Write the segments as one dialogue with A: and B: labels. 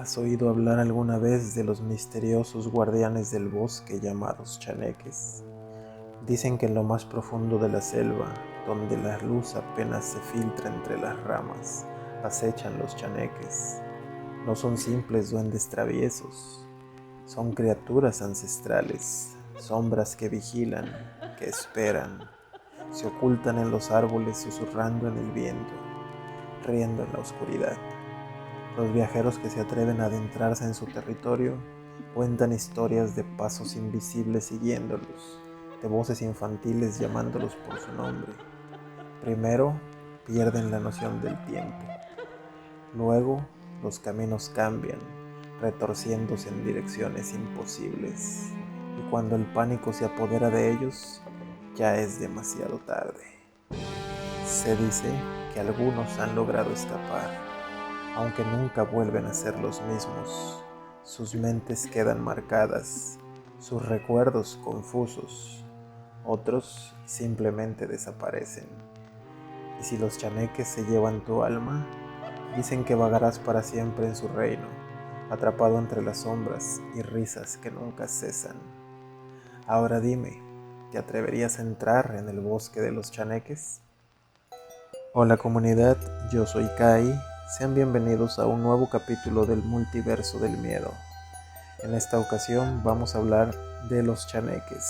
A: ¿Has oído hablar alguna vez de los misteriosos guardianes del bosque llamados chaneques? Dicen que en lo más profundo de la selva, donde la luz apenas se filtra entre las ramas, acechan los chaneques. No son simples duendes traviesos, son criaturas ancestrales, sombras que vigilan, que esperan, se ocultan en los árboles susurrando en el viento, riendo en la oscuridad. Los viajeros que se atreven a adentrarse en su territorio cuentan historias de pasos invisibles siguiéndolos, de voces infantiles llamándolos por su nombre. Primero pierden la noción del tiempo, luego los caminos cambian, retorciéndose en direcciones imposibles, y cuando el pánico se apodera de ellos, ya es demasiado tarde. Se dice que algunos han logrado escapar, aunque nunca vuelven a ser los mismos. Sus mentes quedan marcadas, sus recuerdos confusos, otros simplemente desaparecen. Y si los chaneques se llevan tu alma, dicen que vagarás para siempre en su reino, atrapado entre las sombras y risas que nunca cesan. Ahora dime, ¿te atreverías a entrar en el bosque de los chaneques? Hola comunidad, yo soy Kai. Sean bienvenidos a un nuevo capítulo del multiverso del miedo. En esta ocasión vamos a hablar de los chaneques,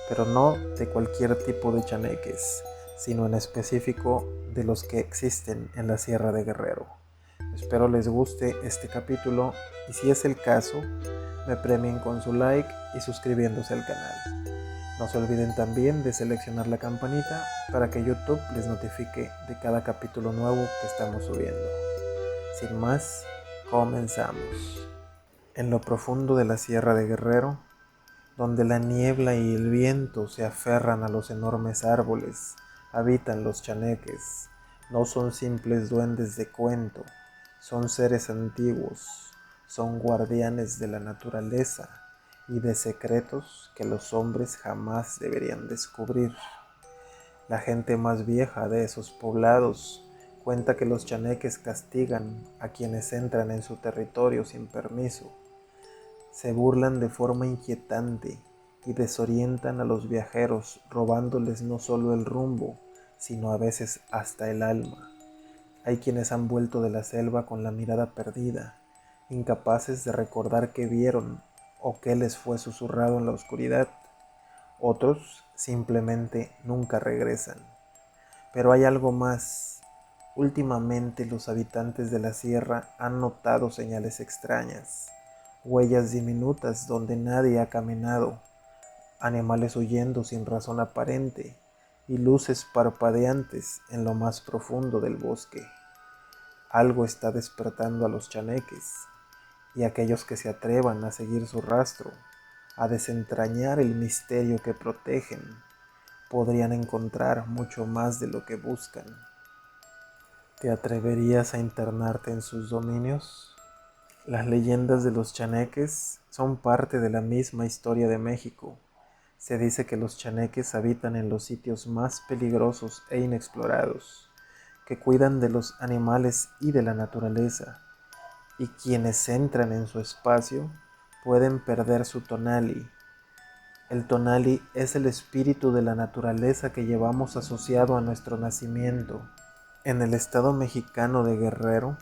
A: pero no de cualquier tipo de chaneques, sino en específico de los que existen en la Sierra de Guerrero. Espero les guste este capítulo y si es el caso, me premien con su like y suscribiéndose al canal. No se olviden también de seleccionar la campanita para que YouTube les notifique de cada capítulo nuevo que estamos subiendo. Sin más, comenzamos. En lo profundo de la Sierra de Guerrero, donde la niebla y el viento se aferran a los enormes árboles, habitan los chaneques. No son simples duendes de cuento, son seres antiguos, son guardianes de la naturaleza y de secretos que los hombres jamás deberían descubrir. La gente más vieja de esos poblados cuenta que los chaneques castigan a quienes entran en su territorio sin permiso. Se burlan de forma inquietante y desorientan a los viajeros, robándoles no solo el rumbo, sino a veces hasta el alma. Hay quienes han vuelto de la selva con la mirada perdida, incapaces de recordar qué vieron o qué les fue susurrado en la oscuridad. Otros simplemente nunca regresan. Pero hay algo más. Últimamente los habitantes de la sierra han notado señales extrañas, huellas diminutas donde nadie ha caminado, animales huyendo sin razón aparente y luces parpadeantes en lo más profundo del bosque. Algo está despertando a los chaneques y aquellos que se atrevan a seguir su rastro, a desentrañar el misterio que protegen, podrían encontrar mucho más de lo que buscan. ¿Te atreverías a internarte en sus dominios? Las leyendas de los chaneques son parte de la misma historia de México. Se dice que los chaneques habitan en los sitios más peligrosos e inexplorados, que cuidan de los animales y de la naturaleza, y quienes entran en su espacio pueden perder su tonali. El tonali es el espíritu de la naturaleza que llevamos asociado a nuestro nacimiento. En el estado mexicano de Guerrero,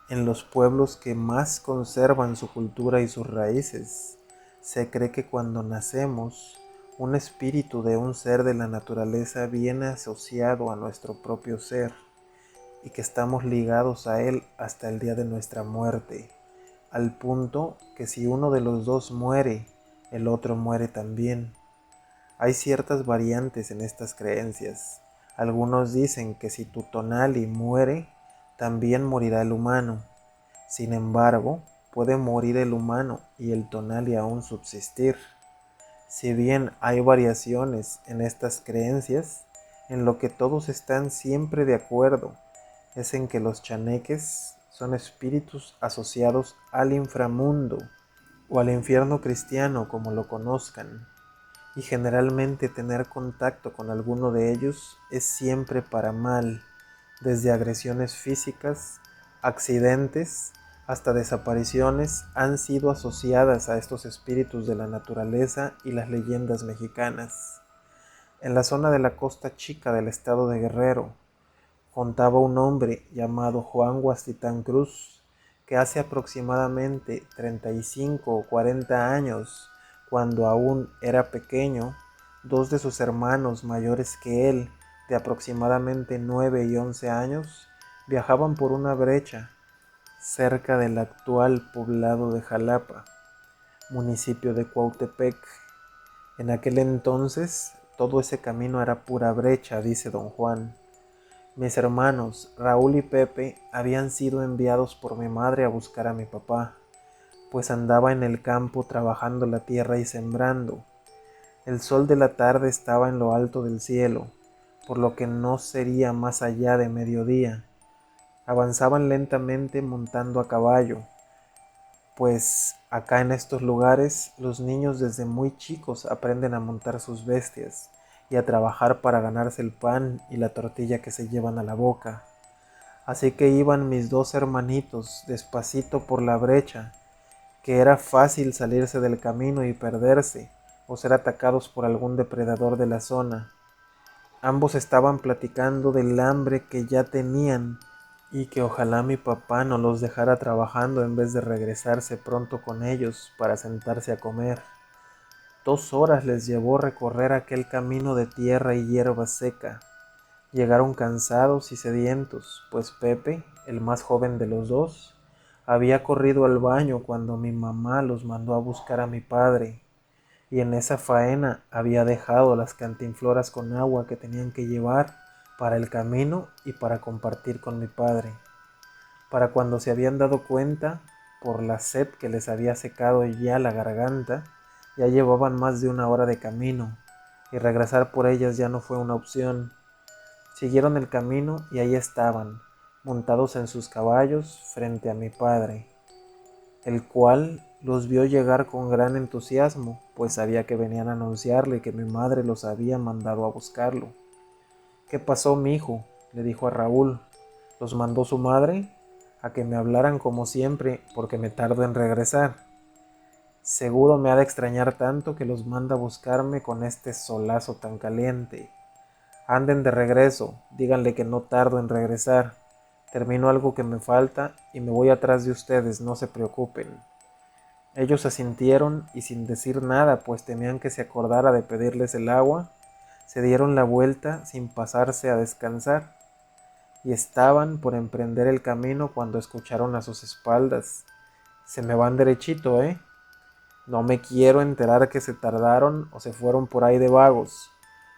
A: en los pueblos que más conservan su cultura y sus raíces, se cree que cuando nacemos, un espíritu de un ser de la naturaleza viene asociado a nuestro propio ser y que estamos ligados a él hasta el día de nuestra muerte, al punto que si uno de los dos muere, el otro muere también. Hay ciertas variantes en estas creencias. Algunos dicen que si tu tonali muere, también morirá el humano. Sin embargo, puede morir el humano y el tonali aún subsistir. Si bien hay variaciones en estas creencias, en lo que todos están siempre de acuerdo es en que los chaneques son espíritus asociados al inframundo o al infierno cristiano como lo conozcan, y generalmente tener contacto con alguno de ellos es siempre para mal, desde agresiones físicas, accidentes, Hasta desapariciones han sido asociadas a estos espíritus de la naturaleza y las leyendas mexicanas. En la zona de la Costa Chica del estado de Guerrero, contaba un hombre llamado Juan Huastitán Cruz, que hace aproximadamente 35 o 40 años, cuando aún era pequeño, dos de sus hermanos mayores que él, de aproximadamente 9 y 11 años, viajaban por una brecha cerca del actual poblado de Jalapa, municipio de Cuautepec. En aquel entonces, todo ese camino era pura brecha, dice don Juan. Mis hermanos, Raúl y Pepe, habían sido enviados por mi madre a buscar a mi papá, pues andaba en el campo trabajando la tierra y sembrando. El sol de la tarde estaba en lo alto del cielo, por lo que no sería más allá de mediodía. Avanzaban lentamente montando a caballo, pues acá en estos lugares los niños desde muy chicos aprenden a montar sus bestias y a trabajar para ganarse el pan y la tortilla que se llevan a la boca. Así que iban mis dos hermanitos despacito por la brecha, que era fácil salirse del camino y perderse o ser atacados por algún depredador de la zona. Ambos estaban platicando del hambre que ya tenían y que ojalá mi papá no los dejara trabajando en vez de regresarse pronto con ellos para sentarse a comer. 2 horas les llevó recorrer aquel camino de tierra y hierba seca. Llegaron cansados y sedientos, pues Pepe, el más joven de los dos, había corrido al baño cuando mi mamá los mandó a buscar a mi padre, y en esa faena había dejado las cantinfloras con agua que tenían que llevar para el camino y para compartir con mi padre. Para cuando se habían dado cuenta, por la sed que les había secado ya la garganta, ya llevaban más de 1 hora de camino, y regresar por ellas ya no fue una opción. Siguieron el camino y ahí estaban, montados en sus caballos frente a mi padre, el cual los vio llegar con gran entusiasmo, pues sabía que venían a anunciarle que mi madre los había mandado a buscarlo. ¿Qué pasó, mi hijo?, le dijo a Raúl. ¿Los mandó su madre? A que me hablaran como siempre, porque me tardo en regresar. Seguro me ha de extrañar tanto que los manda a buscarme con este solazo tan caliente. Anden de regreso, díganle que no tardo en regresar. Termino algo que me falta y me voy atrás de ustedes, no se preocupen. Ellos asintieron y sin decir nada, pues temían que se acordara de pedirles el agua, se dieron la vuelta sin pasarse a descansar y estaban por emprender el camino cuando escucharon a sus espaldas: se me van derechito, ¿eh? No me quiero enterar que se tardaron o se fueron por ahí de vagos.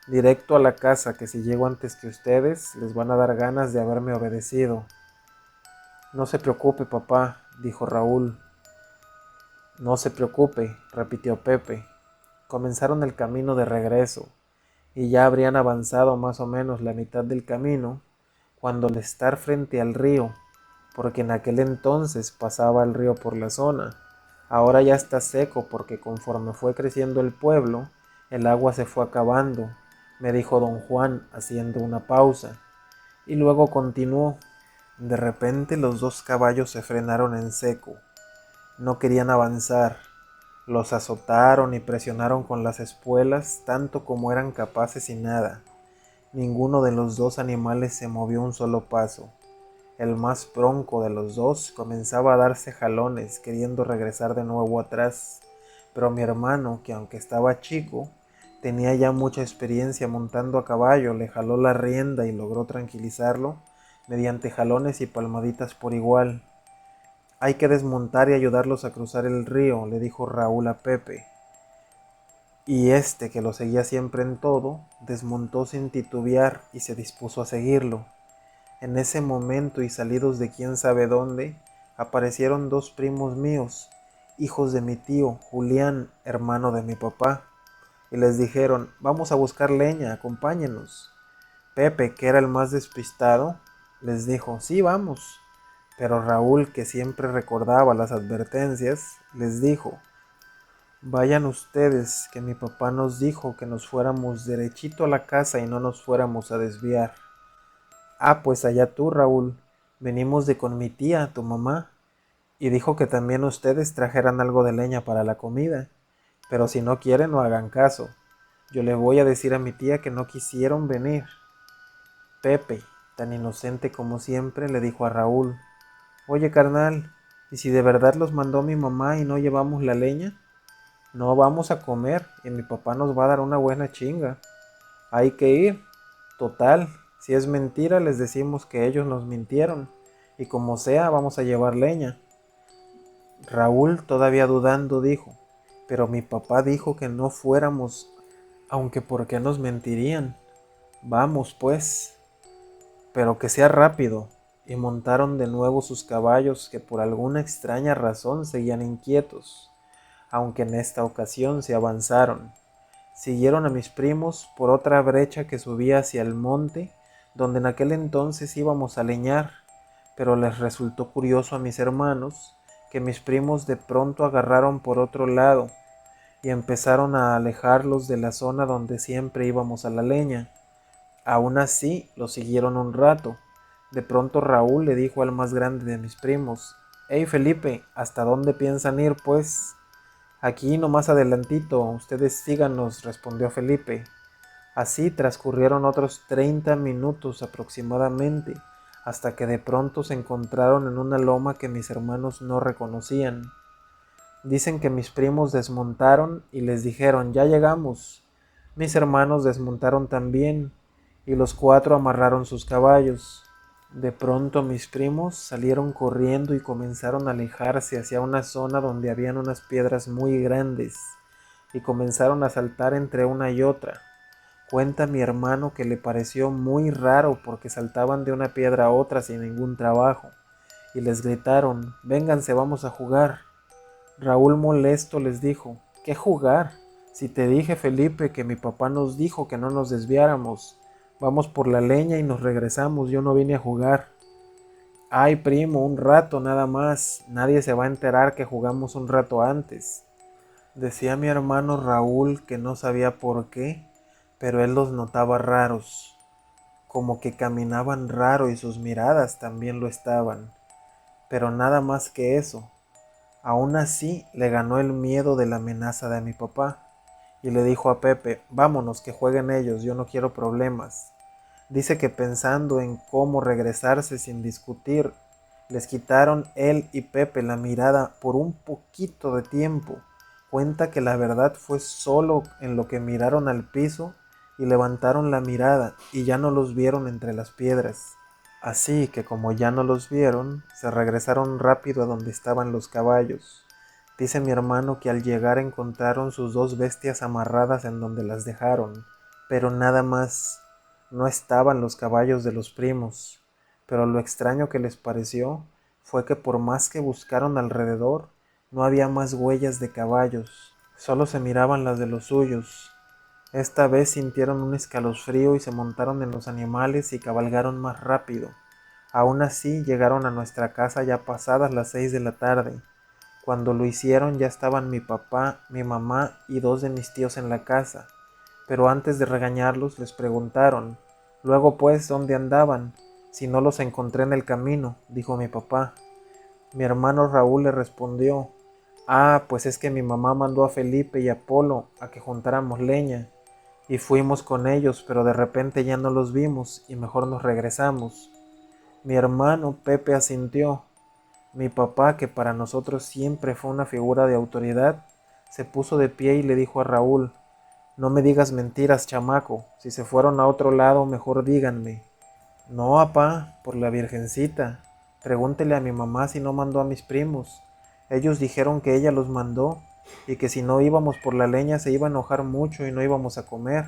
A: Directo a la casa, que si llego antes que ustedes, les van a dar ganas de haberme obedecido. No se preocupe, papá, dijo Raúl. No se preocupe, repitió Pepe. Comenzaron el camino de regreso, y ya habrían avanzado más o menos la mitad del camino, cuando al estar frente al río, porque en aquel entonces pasaba el río por la zona, ahora ya está seco porque conforme fue creciendo el pueblo, el agua se fue acabando, me dijo don Juan haciendo una pausa, y luego continuó. De repente los dos caballos se frenaron en seco. No querían avanzar. Los azotaron y presionaron con las espuelas tanto como eran capaces y nada. Ninguno de los dos animales se movió un solo paso. El más bronco de los dos comenzaba a darse jalones, queriendo regresar de nuevo atrás, pero mi hermano, que aunque estaba chico, tenía ya mucha experiencia montando a caballo, le jaló la rienda y logró tranquilizarlo mediante jalones y palmaditas por igual. Hay que desmontar y ayudarlos a cruzar el río, le dijo Raúl a Pepe. Y este, que lo seguía siempre en todo, desmontó sin titubear y se dispuso a seguirlo. En ese momento, y salidos de quién sabe dónde, aparecieron dos primos míos, hijos de mi tío Julián, hermano de mi papá, y les dijeron: vamos a buscar leña, acompáñenos. Pepe, que era el más despistado, les dijo: sí, vamos. Pero Raúl, que siempre recordaba las advertencias, les dijo: vayan ustedes, que mi papá nos dijo que nos fuéramos derechito a la casa y no nos fuéramos a desviar. Ah, pues allá tú, Raúl, venimos de con mi tía, tu mamá. y dijo que también ustedes trajeran algo de leña para la comida, pero si no quieren no hagan caso. Yo le voy a decir a mi tía que no quisieron venir. Pepe, tan inocente como siempre, le dijo a Raúl: Oye, carnal, ¿y si de verdad los mandó mi mamá y no llevamos la leña? No vamos a comer y mi papá nos va a dar una buena chinga. Hay que ir. Total, si es mentira les decimos que ellos nos mintieron y como sea vamos a llevar leña. Raúl, todavía dudando, dijo: Pero mi papá dijo que no fuéramos, aunque ¿por qué nos mentirían? Vamos, pues, pero que sea rápido. Y montaron de nuevo sus caballos que por alguna extraña razón seguían inquietos, aunque en esta ocasión se avanzaron. Siguieron a mis primos por otra brecha que subía hacia el monte, donde en aquel entonces íbamos a leñar, pero les resultó curioso a mis hermanos que mis primos de pronto agarraron por otro lado y empezaron a alejarlos de la zona donde siempre íbamos a la leña. Aún así, los siguieron un rato. De pronto Raúl le dijo al más grande de mis primos: Hey Felipe, ¿hasta dónde piensan ir, pues? Aquí nomás adelantito, ustedes síganos, respondió Felipe. Así transcurrieron otros 30 minutos aproximadamente, hasta que de pronto se encontraron en una loma que mis hermanos no reconocían. Dicen que mis primos desmontaron y les dijeron: Ya llegamos. Mis hermanos desmontaron también y los cuatro amarraron sus caballos. De pronto mis primos salieron corriendo y comenzaron a alejarse hacia una zona donde habían unas piedras muy grandes y comenzaron a saltar entre una y otra. Cuenta mi hermano que le pareció muy raro porque saltaban de una piedra a otra sin ningún trabajo y les gritaron: Vénganse, vamos a jugar. Raúl molesto les dijo: ¿Qué jugar? Si te dije, Felipe, que mi papá nos dijo que no nos desviáramos. Vamos por la leña y nos regresamos, yo no vine a jugar. Ay, primo, un rato nada más, nadie se va a enterar que jugamos un rato antes. Decía mi hermano Raúl que no sabía por qué, pero él los notaba raros, como que caminaban raro y sus miradas también lo estaban, pero nada más que eso. Aún así le ganó el miedo de la amenaza de mi papá y le dijo a Pepe: Vámonos, que jueguen ellos, yo no quiero problemas. Dice que pensando en cómo regresarse sin discutir, les quitaron él y Pepe la mirada por un poquito de tiempo. Cuenta que la verdad fue solo en lo que miraron al piso y levantaron la mirada y ya no los vieron entre las piedras. Así que como ya no los vieron, se regresaron rápido a donde estaban los caballos. Dice mi hermano que al llegar encontraron sus dos bestias amarradas en donde las dejaron, pero nada más. No estaban los caballos de los primos, pero lo extraño que les pareció fue que por más que buscaron alrededor, no había más huellas de caballos, solo se miraban las de los suyos. Esta vez sintieron un escalofrío y se montaron en los animales y cabalgaron más rápido. Aún así llegaron a nuestra casa ya pasadas las 6 de la tarde. Cuando lo hicieron ya estaban mi papá, mi mamá y dos de mis tíos en la casa, pero antes de regañarlos les preguntaron: Luego pues, ¿dónde andaban? Si no los encontré en el camino, dijo mi papá. Mi hermano Raúl le respondió: Pues es que mi mamá mandó a Felipe y a Polo a que juntáramos leña, y fuimos con ellos, pero de repente ya no los vimos y mejor nos regresamos. Mi hermano Pepe asintió. Mi papá, que para nosotros siempre fue una figura de autoridad, se puso de pie y le dijo a Raúl: No me digas mentiras, chamaco, si se fueron a otro lado, mejor díganme. No, apá, por la Virgencita, pregúntele a mi mamá si no mandó a mis primos. Ellos dijeron que ella los mandó y que si no íbamos por la leña se iba a enojar mucho y no íbamos a comer.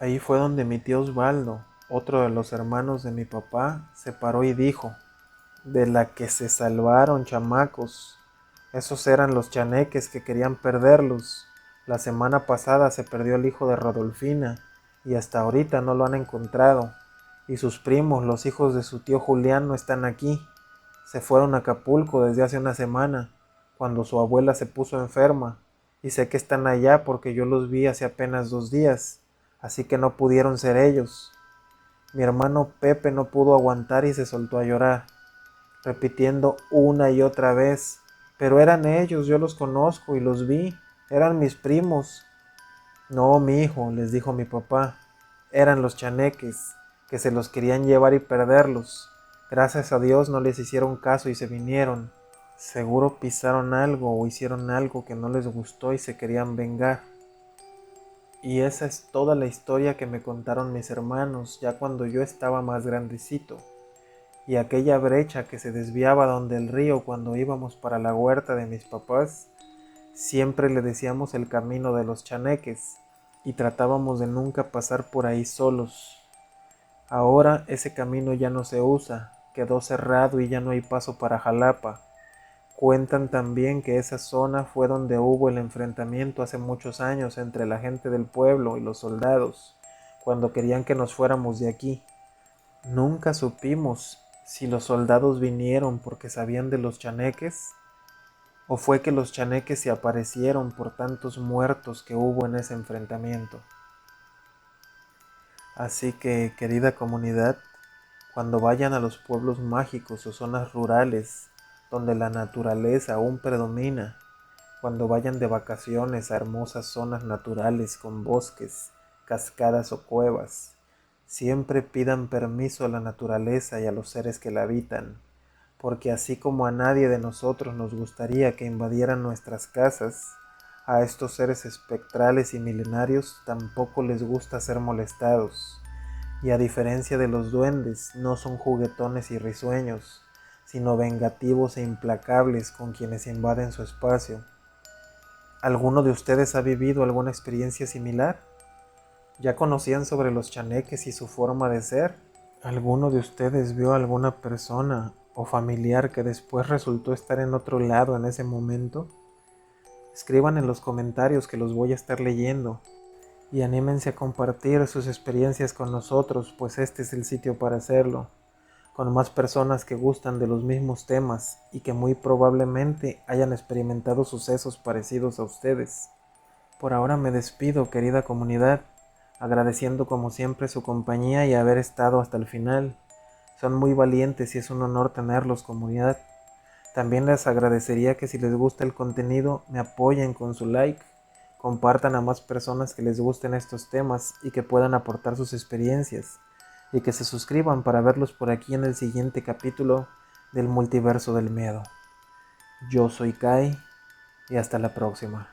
A: Ahí fue donde mi tío Osvaldo, otro de los hermanos de mi papá, se paró y dijo: De la que se salvaron, chamacos. Esos eran los chaneques que querían perderlos. La semana pasada se perdió el hijo de Rodolfina y hasta ahorita no lo han encontrado. Y sus primos, los hijos de su tío Julián, no están aquí. Se fueron a Acapulco desde hace una semana, cuando su abuela se puso enferma. Y sé que están allá porque yo los vi hace apenas 2 días, así que no pudieron ser ellos. Mi hermano Pepe no pudo aguantar y se soltó a llorar. repitiendo una y otra vez: pero eran ellos, yo los conozco y los vi, eran mis primos. No, mi hijo, les dijo mi papá, eran los chaneques, que se los querían llevar y perderlos. Gracias a Dios no les hicieron caso y se vinieron. Seguro pisaron algo o hicieron algo que no les gustó y se querían vengar. Y esa es toda la historia que me contaron mis hermanos ya cuando yo estaba más grandecito. Y aquella brecha que se desviaba donde el río cuando íbamos para la huerta de mis papás, siempre le decíamos el camino de los chaneques y tratábamos de nunca pasar por ahí solos. Ahora ese camino ya no se usa, quedó cerrado y ya no hay paso para Jalapa. Cuentan también que esa zona fue donde hubo el enfrentamiento hace muchos años entre la gente del pueblo y los soldados, cuando querían que nos fuéramos de aquí. Nunca supimos si los soldados vinieron porque sabían de los chaneques o fue que los chaneques se aparecieron por tantos muertos que hubo en ese enfrentamiento. Así que, querida comunidad, cuando vayan a los pueblos mágicos o zonas rurales donde la naturaleza aún predomina, cuando vayan de vacaciones a hermosas zonas naturales con bosques, cascadas o cuevas, siempre pidan permiso a la naturaleza y a los seres que la habitan, porque así como a nadie de nosotros nos gustaría que invadieran nuestras casas, a estos seres espectrales y milenarios tampoco les gusta ser molestados. Y a diferencia de los duendes, no son juguetones y risueños, sino vengativos e implacables con quienes invaden su espacio. ¿Alguno de ustedes ha vivido alguna experiencia similar? ¿Ya conocían sobre los chaneques y su forma de ser? ¿Alguno de ustedes vio a alguna persona o familiar que después resultó estar en otro lado en ese momento? Escriban en los comentarios que los voy a estar leyendo y anímense a compartir sus experiencias con nosotros, pues este es el sitio para hacerlo, con más personas que gustan de los mismos temas y que muy probablemente hayan experimentado sucesos parecidos a ustedes. Por ahora me despido, querida comunidad, agradeciendo como siempre su compañía y haber estado hasta el final. Son muy valientes y es un honor tenerlos, comunidad. También les agradecería que si les gusta el contenido me apoyen con su like, compartan a más personas que les gusten estos temas y que puedan aportar sus experiencias, y que se suscriban para verlos por aquí en el siguiente capítulo del Multiverso del Miedo. Yo soy Kai y hasta la próxima.